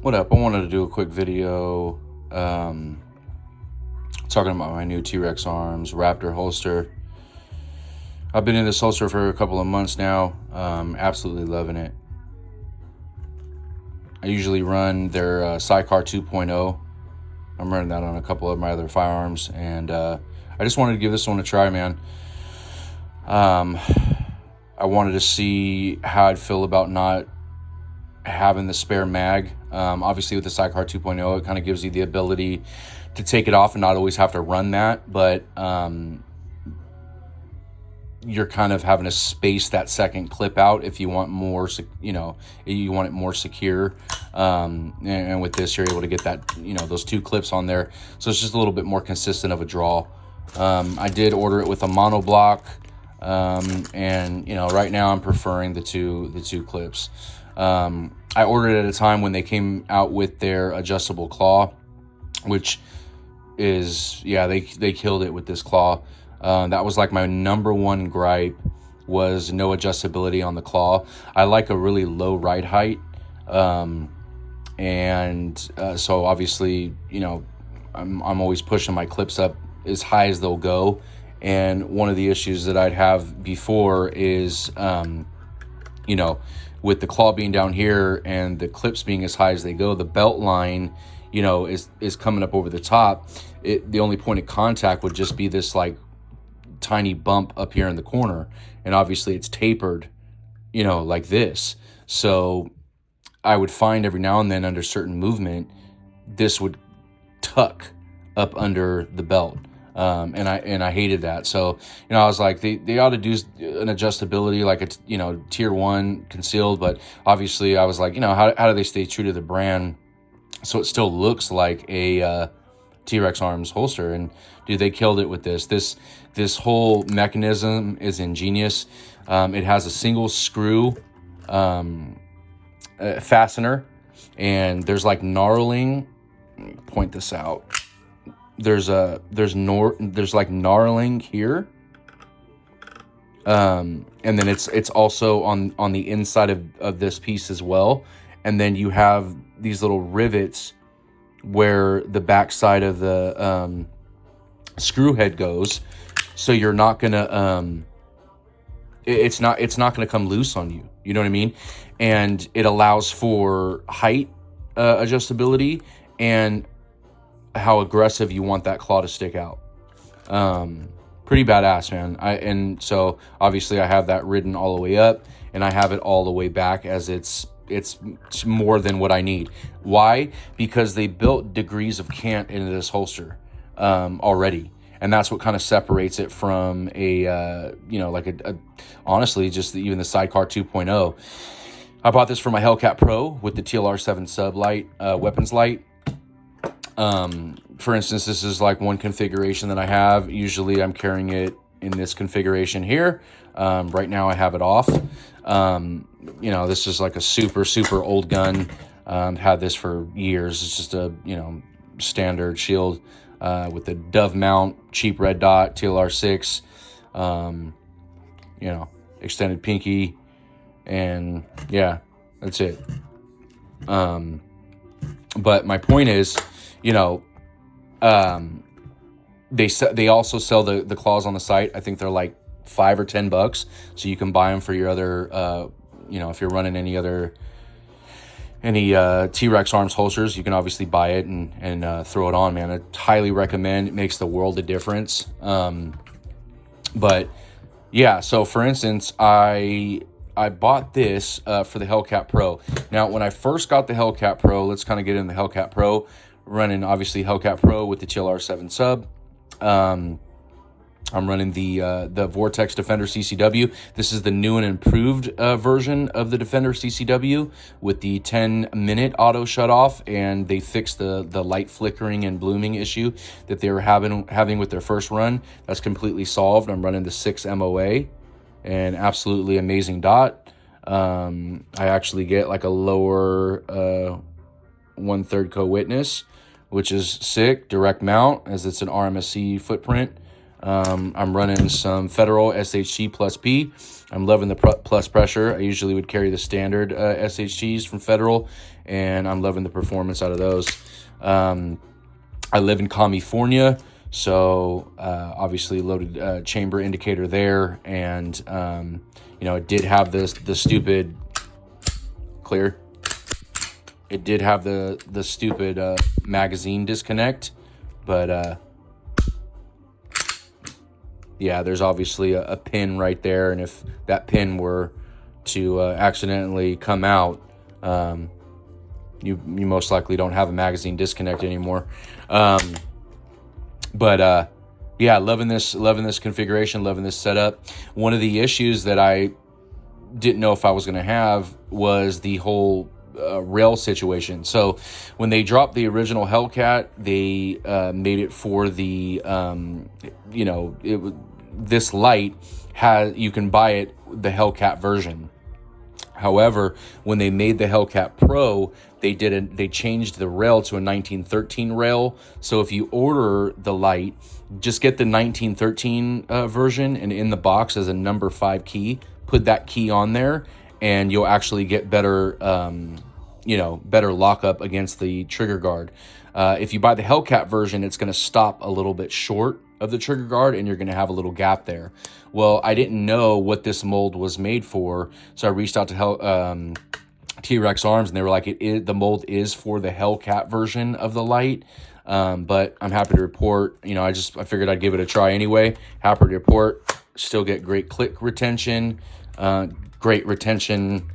What up? I wanted to do a quick video talking about my new T-Rex Arms Raptor holster. I've been in this holster for a couple of months now. Absolutely loving it. I usually run their Sidecar 2.0. I'm running that on a couple of my other firearms, and I just wanted to give this one a try, man. I wanted to see how I'd feel about not having the spare mag. Obviously with the Sidecar 2.0, it kind of gives you the ability to take it off and not always have to run that, but you're kind of having to space that second clip out if you want more, you want it more secure. And with this, you're able to get that, those two clips on there. So it's just a little bit more consistent of a draw. I did order it with a monoblock. And right now I'm preferring the two clips. I ordered it at a time when they came out with their adjustable claw, which is, they killed it with this claw. That was like my number one gripe, was no adjustability on the claw. I like a really low ride height. So obviously, I'm always pushing my clips up as high as they'll go. And one of the issues that I'd have before is, with the claw being down here and the clips being as high as they go, the belt line, is coming up over the top. The only point of contact would just be this like tiny bump up here in the corner. And obviously it's tapered, like this. So I would find every now and then under certain movement, this would tuck up under the belt. And I hated that. So, I was like, they ought to do an adjustability, like a, tier 1 concealed, but obviously I was like, how do they stay true to the brand so it still looks like a T-Rex Arms holster? And dude, they killed it with this whole mechanism is ingenious. It has a single screw fastener, and there's like knurling. Let me point this out. There's like knurling here, and then it's also on the inside of this piece as well. And then you have these little rivets where the back side of the screw head goes, so you're not gonna it's not gonna come loose on you. You know what I mean? And it allows for height adjustability and how aggressive you want that claw to stick out. Pretty badass, man. And so obviously I have that ridden all the way up, and I have it all the way back, as it's more than what I need. Why? Because they built degrees of cant into this holster already, and that's what kind of separates it from a honestly, just even the Sidecar 2.0. I bought this for my Hellcat Pro with the TLR7 sub light, weapons light. For instance, this is like one configuration that I have. Usually I'm carrying it in this configuration here. Right now I have it off. This is like a super, super old gun. Had this for years. It's just a, standard shield, with the dove mount, cheap red dot, TLR6, extended pinky, and yeah, that's it. But my point is, they also sell the claws on the site. I think they're like $5 or $10, so you can buy them for your other, if you're running any T-Rex Arms holsters, you can obviously buy it and throw it on, man. I highly recommend. It makes the world of difference. But yeah, so for instance, I bought this for the Hellcat Pro. Now, when I first got the Hellcat Pro, let's kind of get into the Hellcat Pro. Running obviously Hellcat Pro with the TLR7 sub. I'm running the Vortex Defender CCW. This is the new and improved version of the Defender CCW with the 10-minute auto shut off, and they fixed the light flickering and blooming issue that they were having with their first run. That's completely solved. I'm running the 6 MOA, and absolutely amazing dot. I actually get like a lower 1/3 co-witness, which is sick. Direct mount, as it's an RMSC footprint. I'm running some Federal SHG plus P. I'm loving the plus pressure. I usually would carry the standard SHGs from Federal, and I'm loving the performance out of those. I live in California, so obviously loaded chamber indicator there, and it did have the stupid clear. It did have the stupid magazine disconnect, but yeah, there's obviously a pin right there, and if that pin were to accidentally come out, you most likely don't have a magazine disconnect anymore. But yeah, loving this configuration, loving this setup. One of the issues that I didn't know if I was going to have was the whole rail situation. So when they dropped the original Hellcat, they made it for the this light you can buy it the Hellcat version. However, when they made the Hellcat Pro, they changed the rail to a 1913 rail. So if you order the light, just get the 1913 version, and in the box as a number 5 key, put that key on there, and you'll actually get better better lockup against the trigger guard. If you buy the Hellcat version, it's going to stop a little bit short of the trigger guard, and you're going to have a little gap there. Well, I didn't know what this mold was made for, so I reached out to T-Rex Arms, and they were like, the mold is for the Hellcat version of the light. But I'm happy to report, I figured I'd give it a try anyway. Happy to report, still get great click retention, great retention.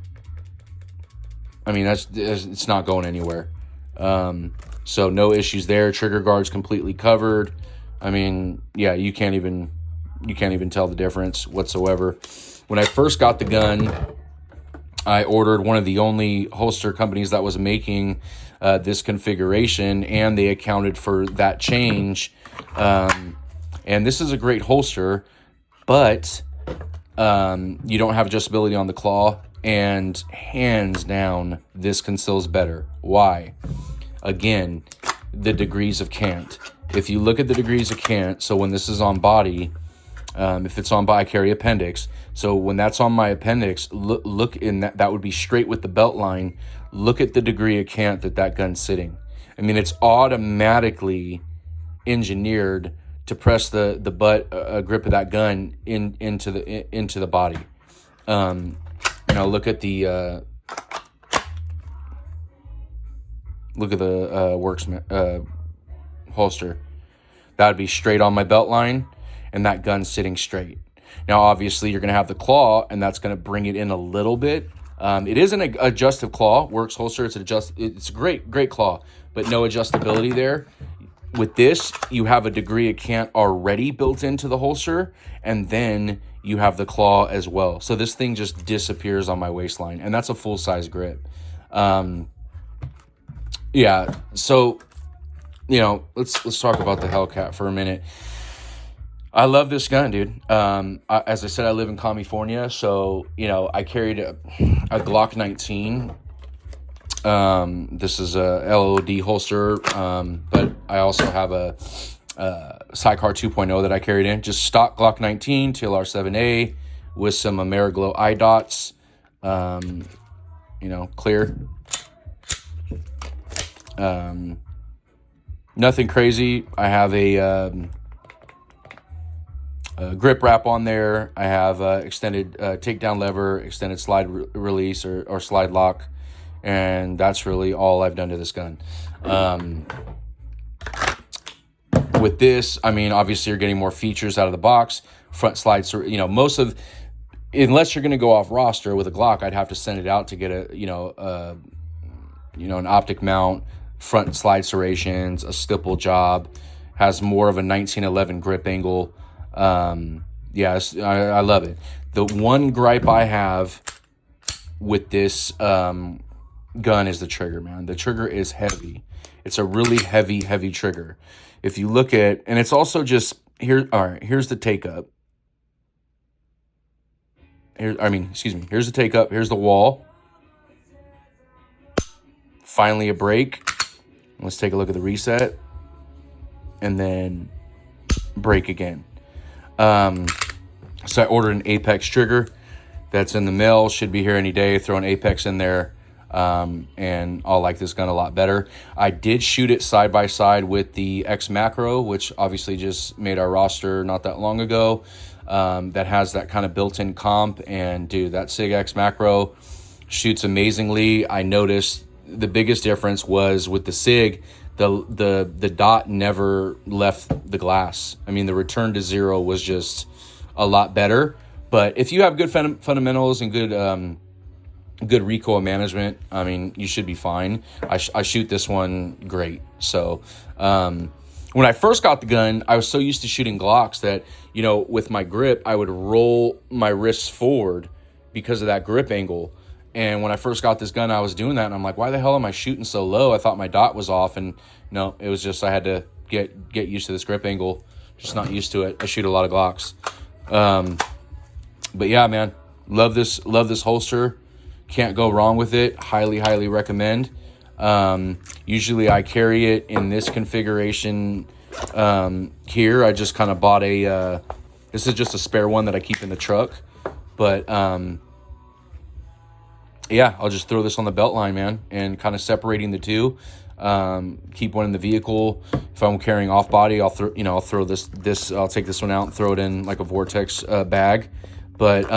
I mean, it's not going anywhere. So no issues there. Trigger guard's completely covered. I mean, yeah, you can't even tell the difference whatsoever. When I first got the gun, I ordered one of the only holster companies that was making this configuration, and they accounted for that change. And this is a great holster, but you don't have adjustability on the claw, and hands down, this conceals better. Why? Again, the degrees of cant. If you look at the degrees of cant, so when this is on body, if it's on body, I carry appendix. So when that's on my appendix, look in that would be straight with the belt line. Look at the degree of cant that gun's sitting. I mean, it's automatically engineered to press the butt grip of that gun into the body. Look at the Worksman holster. That would be straight on my belt line, and that gun's sitting straight. Now, obviously, you're going to have the claw, and that's going to bring it in a little bit. It is an adjustive claw. Works holster, it's a great claw, but no adjustability there. With this, you have a degree of cant already built into the holster, and then you have the claw as well. So this thing just disappears on my waistline, and that's a full-size grip. Yeah, so let's talk about the Hellcat for a minute. I love this gun, dude. As I said, I live in California, so I carried a Glock 19. This is a LOD holster, but I also have a Sidecar 2.0 that I carried in. Just stock Glock 19 TLR7A with some Ameriglow eye dots. Clear. Nothing crazy. I have a grip wrap on there. I have extended takedown lever, extended slide release or slide lock, and that's really all I've done to this gun. With this, I mean, obviously you're getting more features out of the box. Front slide, most of, unless you're going to go off roster with a Glock, I'd have to send it out to get an optic mount, front slide serrations, a stipple job, has more of a 1911 grip angle. Yes, I love it. The one gripe I have with this gun is the trigger, man. The trigger is heavy. It's a really heavy trigger. If you look at, and it's also just here. All right, here's the take up. Here's the take up. Here's the wall. Finally a break. Let's take a look at the reset, and then break again. So I ordered an Apex trigger. That's in the mail. Should be here any day. Throw an Apex in there. And I'll like this gun a lot better. I did shoot it side by side with the X Macro, which obviously just made our roster not that long ago. That has that kind of built-in comp, and dude, that SIG X Macro shoots amazingly. I noticed the biggest difference was with the SIG, the dot never left the glass. I mean, the return to zero was just a lot better. But if you have good fundamentals and good recoil management, I mean, you should be fine. I shoot this one great. So when I first got the gun, I was so used to shooting Glocks that, you know, with my grip, I would roll my wrists forward because of that grip angle. And when I first got this gun, I was doing that, and I'm like, why the hell am I shooting so low? I thought my dot was off, and no, it was just I had to get used to this grip angle. Just not used to it. I shoot a lot of Glocks. But yeah, man, love this holster. Can't go wrong with it. Highly recommend. Usually I carry it in this configuration here. I just kind of bought a, this is just a spare one that I keep in the truck. But yeah, I'll just throw this on the belt line, man, and kind of separating the two. Keep one in the vehicle. If I'm carrying off body, I'll throw this, I'll take this one out and throw it in like a Vortex bag. But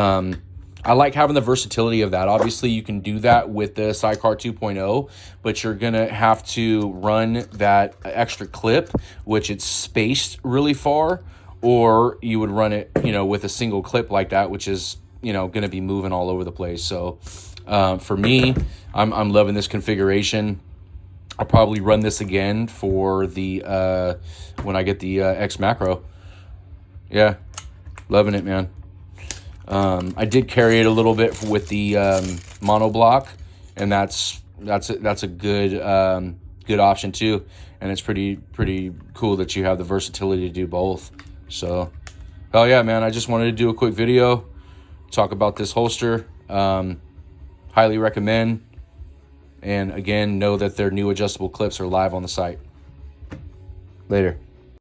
I like having the versatility of that. Obviously, you can do that with the Sidecar 2.0, but you're going to have to run that extra clip, which it's spaced really far, or you would run it, you know, with a single clip like that, which is, you know, going to be moving all over the place. So for me, I'm loving this configuration. I'll probably run this again for the when I get the X Macro. Yeah, loving it, man. I did carry it a little bit with the monoblock, and that's a good option too. And it's pretty cool that you have the versatility to do both. So, hell yeah, man! I just wanted to do a quick video, talk about this holster. Highly recommend. And again, know that their new adjustable clips are live on the site. Later.